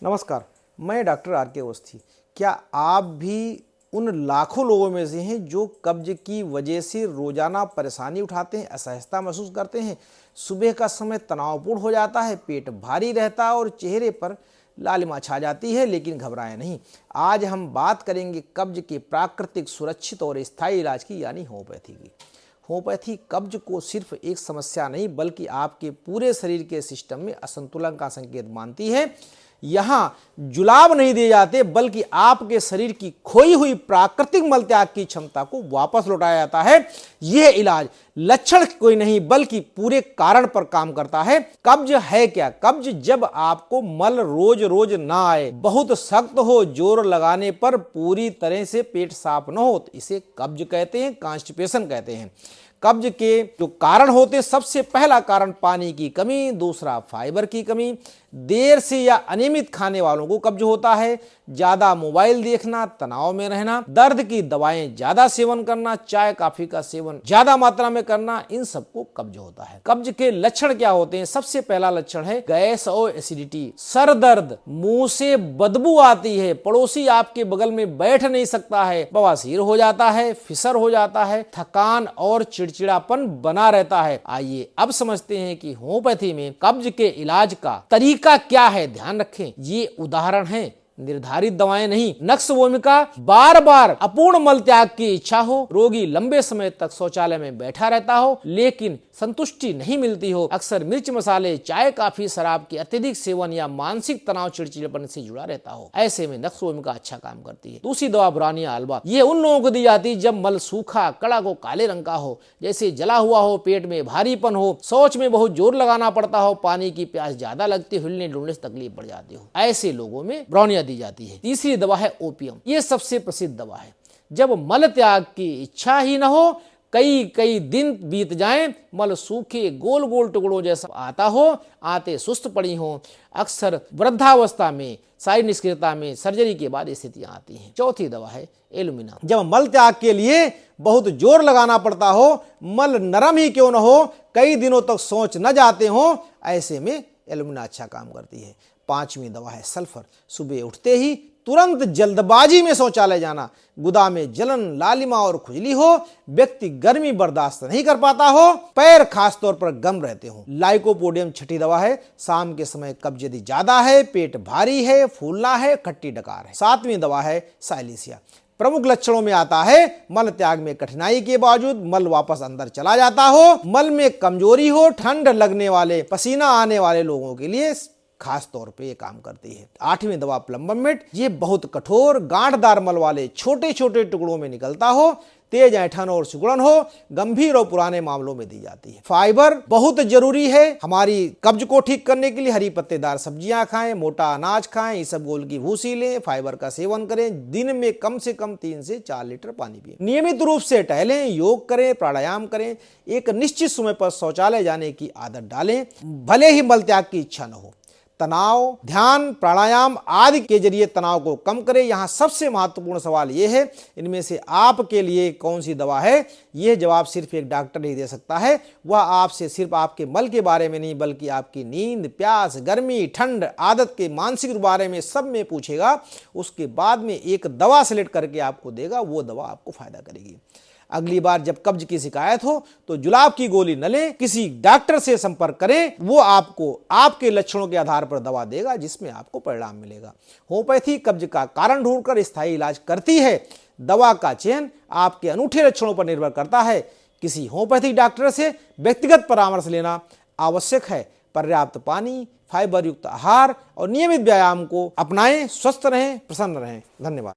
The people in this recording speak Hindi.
नमस्कार, मैं डॉक्टर आर के अवस्थी। क्या आप भी उन लाखों लोगों में से हैं जो कब्ज की वजह से रोजाना परेशानी उठाते हैं, असहजता महसूस करते हैं? सुबह का समय तनावपूर्ण हो जाता है, पेट भारी रहता है और चेहरे पर लालिमा छा जाती है, लेकिन घबराएं नहीं। आज हम बात करेंगे कब्ज के प्राकृतिक, सुरक्षित और स्थायी इलाज की, यानी होम्योपैथी की। होम्योपैथी कब्ज को सिर्फ एक समस्या नहीं बल्कि आपके पूरे शरीर के सिस्टम में असंतुलन का संकेत मानती है। यहाँ जुलाब नहीं दिए जाते बल्कि आपके शरीर की खोई हुई प्राकृतिक मल त्याग की क्षमता को वापस लौटाया जाता है। यह इलाज लक्षण कोई नहीं बल्कि पूरे कारण पर काम करता है। कब्ज है क्या? कब्ज जब आपको मल रोज रोज ना आए, बहुत सख्त हो, जोर लगाने पर पूरी तरह से पेट साफ न हो, तो इसे कब्ज कहते हैं, कॉन्स्टिपेशन कहते हैं। कब्ज के जो कारण होते हैं, सबसे पहला कारण पानी की कमी, दूसरा फाइबर की कमी, देर से या अनियमित खाने वालों को कब्ज होता है, ज्यादा मोबाइल देखना, तनाव में रहना, दर्द की दवाएं ज्यादा सेवन करना, चाय कॉफी का सेवन ज्यादा मात्रा में करना, इन सबको कब्ज होता है। कब्ज के लक्षण क्या होते हैं? सबसे पहला लक्षण है गैस और एसिडिटी, सर दर्द, मुंह से बदबू आती है, पड़ोसी आपके बगल में बैठ नहीं सकता है, बवासीर हो जाता है, फिसर हो जाता है, थकान और चिड़चिड़ापन बना रहता है। आइए अब समझते हैं कि होम्योपैथी में कब्ज के इलाज का तरीका क्या है। ध्यान रखें, ये उदाहरण है, निर्धारित दवाएं नहीं। नक्श भूमिका, बार बार अपूर्ण मल त्याग की इच्छा हो, रोगी लंबे समय तक शौचालय में बैठा रहता हो लेकिन संतुष्टि नहीं मिलती हो, अक्सर मिर्च मसाले, चाय काफी, शराब के अत्यधिक सेवन या मानसिक तनाव, चिड़चिड़ापन से जुड़ा रहता हो, ऐसे में नक्श भूमिका अच्छा काम करती है। दूसरी दवा ब्रानिया अल्बा, ये उन लोगों को दी जाती है जब मल सूखा, कड़ा को काले रंग का हो, जैसे जला हुआ हो, पेट में भारीपन हो, शौच में बहुत जोर लगाना पड़ता हो, पानी की प्यास ज्यादा लगती, हिलने डुलने से तकलीफ बढ़ जाती हो, ऐसे लोगों में ब्रानिया दी जाती है। तीसरी दवा है ओपियम, ये सबसे प्रसिद्ध दवा है। जब मल त्याग की इच्छा ही न हो, कई कई दिन बीत जाएं, मल सूखे गोल गोल टुकड़ों जैसा आता हो, आते सुस्त पड़ी हो, अक्सर वृद्धावस्था में, शारीरिक निष्क्रियता में, सर्जरी के बाद स्थितियां आती हैं। चौथी दवा है एलुमिना, जब मल त्याग के लिए बहुत जोर लगाना पड़ता हो, मल नरम ही क्यों न हो, कई दिनों तक सोच न जाते हो, ऐसे में एलुमिना अच्छा काम करती है। पांचवी दवा है सल्फर, सुबह उठते ही तुरंत जल्दबाजी में शौचालय जाना, गुदा में जलन, लालिमा और खुजली हो, व्यक्ति गर्मी बर्दाश्त नहीं कर पाता हो, पैर खास तौर पर गम रहते हो। लाइकोपोडियम छठी दवा है, शाम के समय कब्ज यदि ज्यादा है, पेट भारी है, फूलना है, खट्टी डकार है। सातवीं दवा है साइलिसिया, प्रमुख लक्षणों में आता है मल त्याग में कठिनाई के बावजूद मल वापस अंदर चला जाता हो, मल में कमजोरी हो, ठंड लगने वाले, पसीना आने वाले लोगों के लिए खास तौर पे ये काम करती है। आठवीं दवा प्लम्बम मेट, ये बहुत कठोर गांठदार मल वाले छोटे छोटे टुकड़ों में निकलता हो, तेज ऐंठन और सिकुड़न हो, गंभीर और पुराने मामलों में दी जाती है। फाइबर बहुत जरूरी है हमारी कब्ज को ठीक करने के लिए। हरी पत्तेदार सब्जियां खाएं, मोटा अनाज खाएं, इसबगोल की भूसी लें, फाइबर का सेवन करें, दिन में कम से कम 3 से 4 लीटर पानी पिएं, नियमित रूप से टहलें, योग करें, प्राणायाम करें, एक निश्चित समय पर शौचालय जाने की आदत डालें, भले ही मल त्याग की इच्छा न हो। तनाव, ध्यान, प्राणायाम आदि के जरिए तनाव को कम करें। यहाँ सबसे महत्वपूर्ण सवाल यह है, इनमें से आपके लिए कौन सी दवा है? यह जवाब सिर्फ एक डॉक्टर ही दे सकता है। वह आपसे सिर्फ आपके मल के बारे में नहीं बल्कि आपकी नींद, प्यास, गर्मी, ठंड, आदत के मानसिक बारे में सब में पूछेगा। उसके बाद में एक दवा सेलेक्ट करके आपको देगा, वो दवा आपको फायदा करेगी। अगली बार जब कब्ज की शिकायत हो तो जुलाब की गोली न लें, किसी डॉक्टर से संपर्क करें, वो आपको आपके लक्षणों के आधार पर दवा देगा जिसमें आपको परिणाम मिलेगा। होम्योपैथी कब्ज का कारण ढूंढकर स्थायी इलाज करती है। दवा का चयन आपके अनूठे लक्षणों पर निर्भर करता है। किसी होम्योपैथिक डॉक्टर से व्यक्तिगत परामर्श लेना आवश्यक है। पर्याप्त पानी, फाइबर युक्त आहार और नियमित व्यायाम को अपनाएं। स्वस्थ रहें, प्रसन्न रहें। धन्यवाद।